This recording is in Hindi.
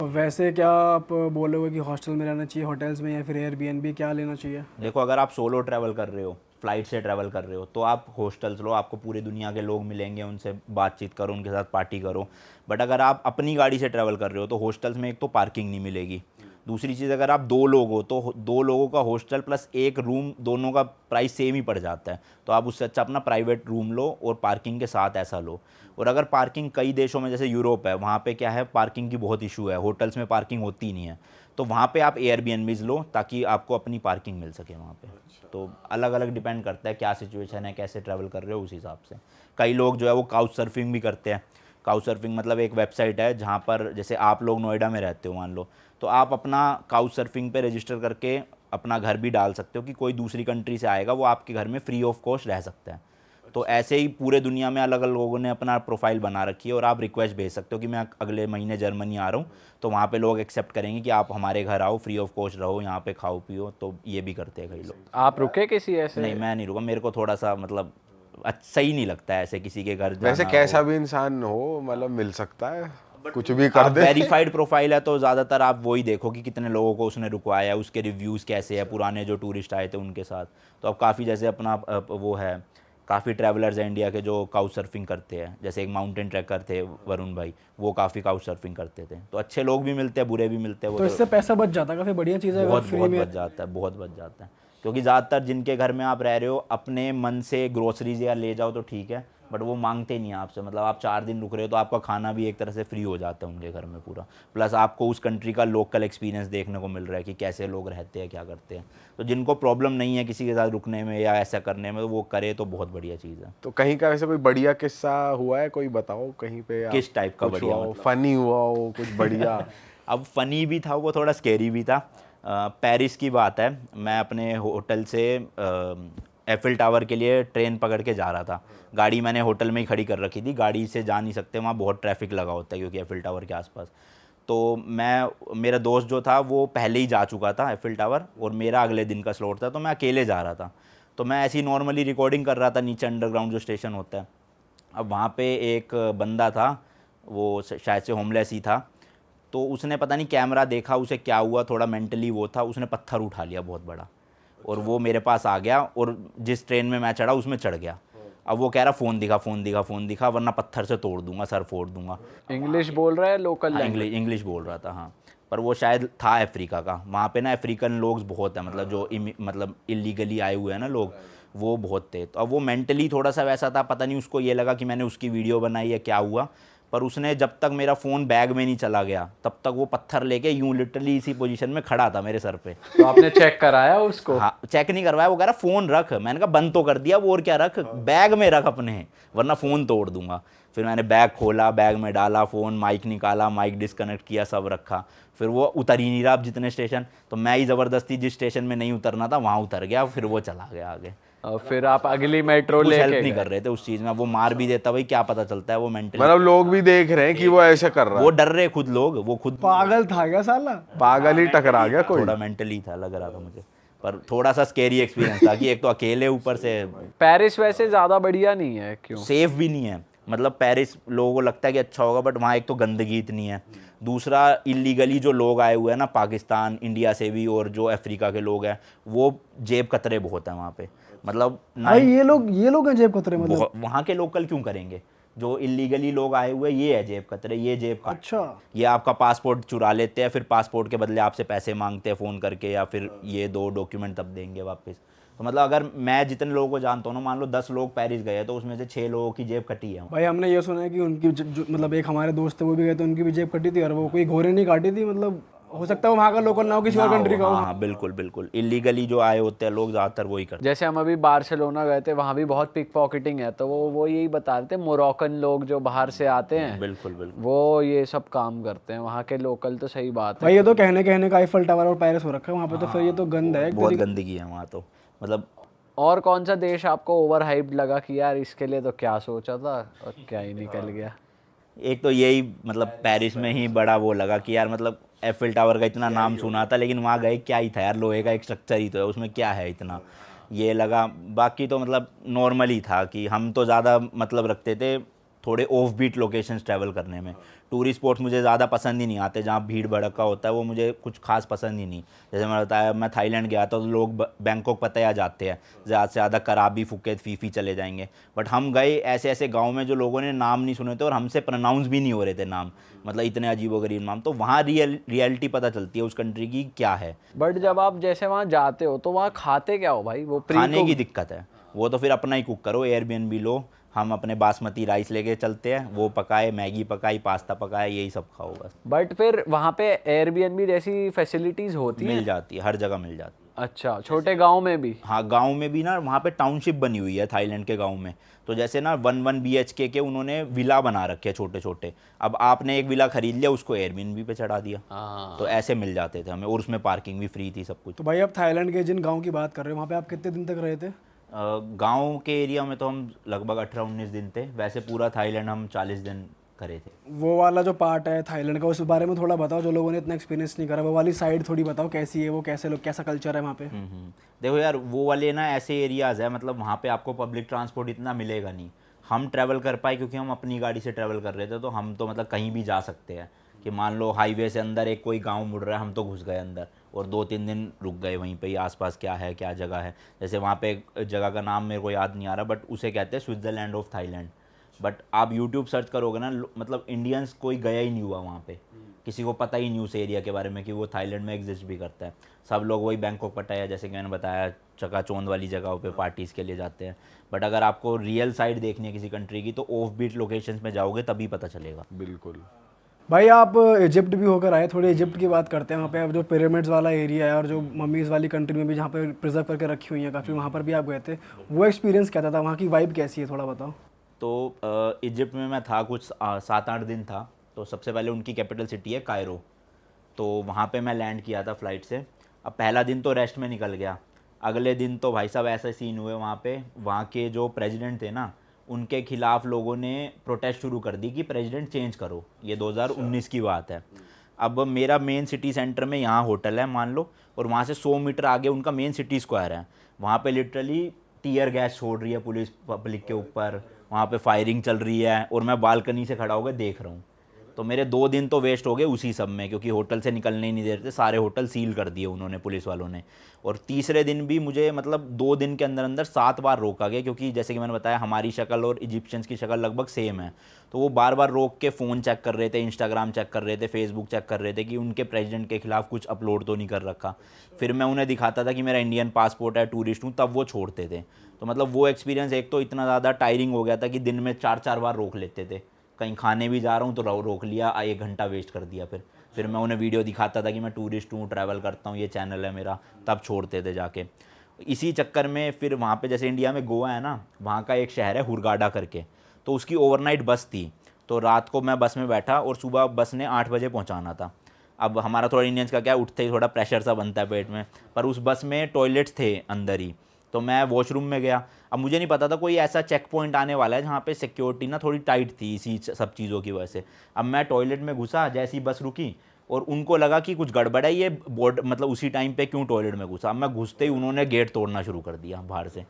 वैसे क्या आप बोलोगे कि हॉस्टल में रहना चाहिए, होटल्स में, या फिर एयरबीएनबी, क्या लेना चाहिए? देखो, अगर आप सोलो ट्रैवल कर रहे हो, फ्लाइट से ट्रैवल कर रहे हो, तो आप हॉस्टल्स लो, आपको पूरी दुनिया के लोग मिलेंगे, उनसे बातचीत करो, उनके साथ पार्टी करो। बट अगर आप अपनी गाड़ी से ट्रैवल कर रहे हो तो हॉस्टल्स में एक तो पार्किंग नहीं मिलेगी, दूसरी चीज़ अगर आप दो लोग हो तो दो लोगों का हॉस्टल प्लस एक रूम, दोनों का प्राइस सेम ही पड़ जाता है। तो आप उससे अच्छा अपना प्राइवेट रूम लो और पार्किंग के साथ ऐसा लो। और अगर पार्किंग कई देशों में जैसे यूरोप है, वहाँ पे क्या है, पार्किंग की बहुत इशू है, होटल्स में पार्किंग होती ही नहीं है, तो वहाँ पे आप एयरबीएनबीज लो ताकि आपको अपनी पार्किंग मिल सके वहाँ पे। तो अलग अलग डिपेंड करता है क्या सिचुएशन है, कैसे ट्रैवल कर रहे हो, उस हिसाब से। कई लोग जो है वो काउच सर्फिंग भी करते हैं। काउच सर्फिंग मतलब एक वेबसाइट है जहाँ पर, जैसे आप लोग नोएडा में रहते हो मान लो, तो आप अपना काउच सर्फिंग पे रजिस्टर करके अपना घर भी डाल सकते हो कि कोई दूसरी कंट्री से आएगा वो आपके घर में फ्री ऑफ कॉस्ट रह सकता है। तो ऐसे ही पूरे दुनिया में अलग अलग लोगों ने अपना प्रोफाइल बना रखी है और आप रिक्वेस्ट भेज सकते हो कि मैं अगले महीने जर्मनी आ रहा हूँ, तो वहाँ पे लोग एक्सेप्ट करेंगे कि आप हमारे घर आओ, फ्री ऑफ कॉस्ट रहो, यहाँ पे खाओ पियो। तो ये भी करते हैं कई लोग। आप रुके किसी ऐसे? नहीं, मैं नहीं रुका, मेरे को थोड़ा सा मतलब सही नहीं लगता है ऐसे किसी के घर वैसे जाना। कैसा भी इंसान हो, मतलब मिल सकता है, कुछ भी कर दे। वेरीफाइड प्रोफाइल है तो ज़्यादातर आप वही देखो कि कितने लोगों को उसने रुकवाया, उसके रिव्यूज़ कैसे हैं, पुराने जो टूरिस्ट आए थे उनके साथ। तो अब काफ़ी जैसे अपना वो है, काफ़ी ट्रैवलर्स हैं इंडिया के जो काउच सर्फिंग करते हैं। जैसे एक माउंटेन ट्रैकर थे वरुण भाई, वो काफ़ी काउच सर्फिंग करते थे। तो अच्छे लोग भी मिलते हैं, बुरे भी मिलते हैं। वो तो इससे पैसा बच जाता है, काफ़ी बढ़िया चीज़ है अगर बहुत फ्री बहुत में। बच जाता है, बहुत बच जाता है। क्योंकि ज़्यादातर जिनके घर में आप रह रहे हो, अपने मन से ग्रोसरीज या ले जाओ तो ठीक है, बट वो मांगते नहीं हैं आपसे। मतलब आप 4 दिन रुक रहे हो तो आपका खाना भी एक तरह से फ्री हो जाता है उनके घर में पूरा। प्लस आपको उस कंट्री का लोकल एक्सपीरियंस देखने को मिल रहा है कि कैसे लोग रहते हैं, क्या करते हैं। तो जिनको प्रॉब्लम नहीं है किसी के साथ रुकने में या ऐसा करने में, वो करे तो बहुत बढ़िया चीज़ है। तो कहीं का वैसे कोई बढ़िया किस्सा हुआ है, कोई बताओ कहीं पे किस टाइप का कुछ बढ़िया हुआ हो, मतलब? फनी हुआ हो कुछ बढ़िया? अब फ़नी भी था, वो थोड़ा स्केरी भी था। पेरिस की बात है, मैं अपने होटल से एफिल टावर के लिए ट्रेन पकड़ के जा रहा था। गाड़ी मैंने होटल में ही खड़ी कर रखी थी, गाड़ी से जा नहीं सकते, वहाँ बहुत ट्रैफिक लगा होता है क्योंकि एफिल टावर के आसपास। तो मेरा दोस्त जो था वो पहले ही जा चुका था एफिल टावर, और मेरा अगले दिन का स्लॉट था, तो मैं अकेले जा रहा था। तो मैं ऐसी नॉर्मली रिकॉर्डिंग कर रहा था नीचे अंडरग्राउंड जो स्टेशन होता है। अब वहाँ पे एक बंदा था, वो शायद से होमलेस ही था। तो उसने पता नहीं कैमरा देखा, उसे क्या हुआ, थोड़ा मेंटली वो था, उसने पत्थर उठा लिया बहुत बड़ा, और वो मेरे पास आ गया और जिस ट्रेन में मैं चढ़ा उसमें चढ़ गया। अब वो कह रहा फ़ोन दिखा, फ़ोन दिखा, फ़ोन दिखा, वरना पत्थर से तोड़ दूंगा, सर फोड़ दूंगा। इंग्लिश बोल रहा है, लोकल हाँ, लैंग्वेज? इंग्लिश बोल रहा था, हाँ। पर वो शायद था अफ्रीका का। वहाँ पे ना अफ्रीकन लोग बहुत हैं, मतलब जो मतलब इलीगली आए हुए हैं ना लोग, वो बहुत थे। तो अब वो मेंटली थोड़ा सा वैसा था, पता नहीं उसको ये लगा कि मैंने उसकी वीडियो बनाई है, क्या हुआ। पर उसने जब तक मेरा फ़ोन बैग में नहीं चला गया तब तक वो पत्थर लेके यूं लिटरली इसी पोजीशन में खड़ा था मेरे सर पे। तो आपने चेक कराया उसको? हाँ, चेक नहीं करवाया। वो कह रहा फ़ोन रख। मैंने कहा बंद तो कर दिया, वो और क्या रख, बैग में रख अपने, वरना फ़ोन तोड़ दूंगा। फिर मैंने बैग खोला, बैग में डाला फ़ोन, माइक निकाला, माइक डिस्कनेक्ट किया, सब रखा। फिर वो उतर ही नहीं रहा अब जितने स्टेशन, तो मैं ही ज़बरदस्ती जिस स्टेशन में नहीं उतरना था वहाँ उतर गया, फिर वो चला गया आगे। और फिर आप अगली मेट्रो कुछ हेल्प लेके नहीं गए? कर रहे थे उस चीज़ में। वो मार भी देता भाई, क्या पता चलता है वो मेंटली। मतलब लोग भी देख रहे हैं कि वो ऐसे कर रहा वो है, डर रहे खुद लोग, वो खुद पागल था क्या साला? पागल ही टकरा गया कोई। थोड़ा मेंटली था लग रहा था मुझे। पर थोड़ा सा स्केरी एक्सपीरियंस था कि एक तो अकेले, ऊपर से पेरिस वैसे ज़्यादा बढ़िया नहीं है, क्यों? सेफ भी नहीं है। मतलब पेरिस लोगों को लगता है कि अच्छा होगा, बट वहाँ एक तो गंदगी इतनी है, दूसरा इलीगली जो लोग आए हुए हैं ना पाकिस्तान, इंडिया से भी, और जो अफ्रीका के लोग हैं, वो जेब कतरे बहुत हैं वहाँ पे। मतलब भाई ये लोग हैं जेब कतरे मतलब? वहाँ के लोकल क्यों करेंगे? जो इलीगली लोग आए हुए, ये है जेब कतरे, ये जेब का। अच्छा। ये आपका पासपोर्ट चुरा लेते हैं, फिर पासपोर्ट के बदले आपसे पैसे मांगते हैं फ़ोन करके, या फिर ये दो डॉक्यूमेंट तब देंगे वापस। तो मतलब अगर मैं जितने लोगों को जानता हूँ ना, मान लो 10 लोग पेरिस गए तो उसमें से 6 लोगों की जेब कटी है। भाई हमने ये सुना है कि उनकी मतलब एक हमारे दोस्त थे वो भी गए थे, उनकी भी जेब कटी थी, और वो कोई घोड़े नहीं काटी थी। मतलब हो सकता है वो वहाँ का लोकल ना हो, किसी और कंट्री का हो। हाँ, बिल्कुल बिल्कुल, इलीगली जो आए होते हैं लोग ज़्यादातर वही करते जैसे हम अभी बार्सिलोना गए थे, वहाँ भी बहुत पिक पॉकेटिंग है, तो वो यही बता रहे थे, मोरक्कन लोग जो बाहर से आते हैं, हैं। बिल्कुल बिल्कुल। वो ये सब काम करते हैं। वहाँ के लोकल तो सही बात है। भाई ये तो कहने का आईफल टावर और पेरिस हो रखा है वहाँ पे, तो फिर ये तो गंद है एक बहुत तरीके। गंदगी है वहाँ तो। मतलब और कौन सा देश आपको ओवर हाइप्ड लगा कि यार इसके लिए तो क्या सोचा था और क्या ही निकल गया? एक तो यही, मतलब पेरिस में ही बड़ा वो लगा कि यार, मतलब एफिल टावर का इतना नाम सुना था, लेकिन वहाँ गए क्या ही था यार, लोहे का एक स्ट्रक्चर ही तो है, उसमें क्या है इतना, ये लगा। बाकी तो मतलब नॉर्मल ही था कि हम तो ज़्यादा मतलब रखते थे थोड़े ऑफ बीट लोकेशंस ट्रैवल करने में। टूरिस्ट स्पॉट्स मुझे ज़्यादा पसंद ही नहीं आते, जहाँ भीड़ भड़का होता है वो मुझे कुछ खास पसंद ही नहीं। जैसे मैंने बताया, मैं थाईलैंड गया था तो लोग बैंकॉक पताया जाते हैं, ज़्यादा से ज़्यादा कराबी, फुकेत, फीफी चले जाएंगे। बट हम गए ऐसे ऐसे गाँव में जो लोगों ने नाम नहीं सुने थे और हमसे प्रोनाउंस भी नहीं हो रहे थे नाम, मतलब इतने अजीबोगरीब नाम। तो वहाँ रियलिटी पता चलती है उस कंट्री की क्या है। बट जब आप जैसे वहाँ जाते हो तो वहाँ खाते क्या हो भाई? वो खाने की दिक्कत है, वो तो फिर अपना ही कुक करो, एयरबीएनबी लो। हम अपने बासमती राइस लेके चलते हैं, वो पकाए, मैगी पकाई, पास्ता पकाया, यही सब खाओ बस। बट फिर वहाँ पे एयरबीएनबी जैसी फैसिलिटीज होती हैं? मिल जाती है, हर जगह मिल जाती है। अच्छा, छोटे गांव में भी? हाँ, गांव में भी ना, वहाँ पे टाउनशिप बनी हुई है थाईलैंड के गांव में। तो जैसे ना 1 BHK के उन्होंने विला बना रखे हैं छोटे छोटे। अब आपने एक विला खरीद लिया, उसको एयरबीएनबी पे चढ़ा दिया। हाँ। तो ऐसे मिल जाते थे हमें, और उसमें पार्किंग भी फ्री थी, सब कुछ। तो भाई आप थाईलैंड के जिन गाँव की बात कर रहे हो वहाँ पे आप कितने दिन तक रहे थे? गांव के एरिया में तो हम लगभग 18-19 दिन थे, वैसे पूरा थाईलैंड हम 40 दिन करे थे। वो वाला जो पार्ट है थाईलैंड का, उस बारे में थोड़ा बताओ, जो लोगों ने इतना एक्सपीरियंस नहीं करा, वो वाली साइड थोड़ी बताओ, कैसी है वो, कैसे लोग, कैसा कल्चर है वहाँ पे? देखो यार, वो वाले ना ऐसे एरियाज़ है, मतलब वहाँ पे आपको पब्लिक ट्रांसपोर्ट इतना मिलेगा नहीं। हम ट्रैवल कर पाए क्योंकि हम अपनी गाड़ी से ट्रैवल कर रहे थे, तो हम तो मतलब कहीं भी जा सकते हैं। कि मान लो हाईवे से अंदर एक कोई गांव मुड़ रहा है, हम तो घुस गए अंदर और 2-3 दिन रुक गए वहीं पे ही, आसपास क्या है, क्या जगह है। जैसे वहाँ पे एक जगह का नाम मेरे को याद नहीं आ रहा, बट उसे कहते हैं स्विट्ज़रलैंड ऑफ थाईलैंड। बट आप यूट्यूब सर्च करोगे ना, मतलब इंडियंस कोई गया ही नहीं हुआ वहाँ पे, किसी को पता ही नहीं उस एरिया के बारे में कि वो थाईलैंड में एग्जिस्ट भी करता है। सब लोग वही बैंकॉक, पटाया, जैसे कि मैंने बताया, चकाचौंध वाली जगहों पे पार्टीज़ के लिए जाते हैं। बट अगर आपको रियल साइड देखनी है किसी कंट्री की, तो ऑफ बीट लोकेशंस में जाओगे तभी पता चलेगा। बिल्कुल। भाई आप इजिप्ट भी होकर आए, थोड़ी इजिप्ट की बात करते हैं। वहाँ पे अब जो पिरामिड्स वाला एरिया है और जो मम्मीज़ वाली कंट्री में भी जहाँ पे प्रिजर्व करके रखी हुई हैं काफ़ी, वहाँ पर भी आप गए थे, वो एक्सपीरियंस क्या था? वहाँ की वाइब कैसी है, थोड़ा बताओ। तो इजिप्ट में मैं था कुछ 7-8 दिन था। तो सबसे पहले उनकी कैपिटल सिटी है कायरो, तो वहाँ पे मैं लैंड किया था फ़्लाइट से। अब पहला दिन तो रेस्ट में निकल गया। अगले दिन तो भाई साहब ऐसे सीन हुए वहाँ पे, वहाँ के जो प्रेसिडेंट थे ना, उनके खिलाफ लोगों ने प्रोटेस्ट शुरू कर दी कि प्रेसिडेंट चेंज करो। ये 2019 की बात है। अब मेरा मेन सिटी सेंटर में यहाँ होटल है मान लो, और वहाँ से 100 मीटर आगे उनका मेन सिटी स्क्वायर है। वहाँ पे लिटरली टीयर गैस छोड़ रही है पुलिस पब्लिक के ऊपर, वहाँ पे फायरिंग चल रही है, और मैं बालकनी से खड़ा होकर देख रहा हूँ। तो मेरे 2 दिन तो वेस्ट हो गए उसी सब में, क्योंकि होटल से निकलने ही नहीं दे रहे थे, सारे होटल सील कर दिए उन्होंने, पुलिस वालों ने। और तीसरे दिन भी मुझे मतलब 2 दिन के अंदर अंदर 7 बार रोका गया, क्योंकि जैसे कि मैंने बताया हमारी शक्ल और इजिप्शियंस की शक्ल लगभग सेम है। तो वो बार बार रोक के फ़ोन चेक कर रहे थे, इंस्टाग्राम चेक कर रहे थे, फेसबुक चेक कर रहे थे कि उनके प्रेसिडेंट के खिलाफ कुछ अपलोड तो नहीं कर रखा। फिर मैं उन्हें दिखाता था कि मेरा इंडियन पासपोर्ट है, टूरिस्ट हूँ, तब वो छोड़ते थे। तो मतलब वो एक्सपीरियंस एक तो इतना ज़्यादा टायरिंग हो गया था कि दिन में 4-4 बार रोक लेते थे। कहीं खाने भी जा रहा हूँ तो रोक लिया, 1 घंटा वेस्ट कर दिया। फिर मैं उन्हें वीडियो दिखाता था कि मैं टूरिस्ट हूँ, ट्रैवल करता हूँ, ये चैनल है मेरा, तब छोड़ते थे जाके। इसी चक्कर में फिर वहाँ पे जैसे इंडिया में गोवा है ना, वहाँ का एक शहर है हुरगाडा करके, तो उसकी ओवरनाइट बस थी। तो रात को मैं बस में बैठा और सुबह बस ने 8 बजे पहुँचाना था। अब हमारा थोड़ा इंडियंस का क्या, उठते ही थोड़ा प्रेशर सा बनता है पेट में, पर उस बस में टॉयलेट्स थे अंदर ही। तो मैं वॉशरूम में गया। अब मुझे नहीं पता था कोई ऐसा चेक पॉइंट आने वाला है जहाँ पे सिक्योरिटी ना थोड़ी टाइट थी इसी सब चीज़ों की वजह से। अब मैं टॉयलेट में घुसा, जैसी बस रुकी और उनको लगा कि कुछ गड़बड़ है, ये बोर्ड मतलब उसी टाइम पे क्यों टॉयलेट में घुसा। अब मैं घुसते ही उन्होंने गेट तोड़ना शुरू कर दिया बाहर से।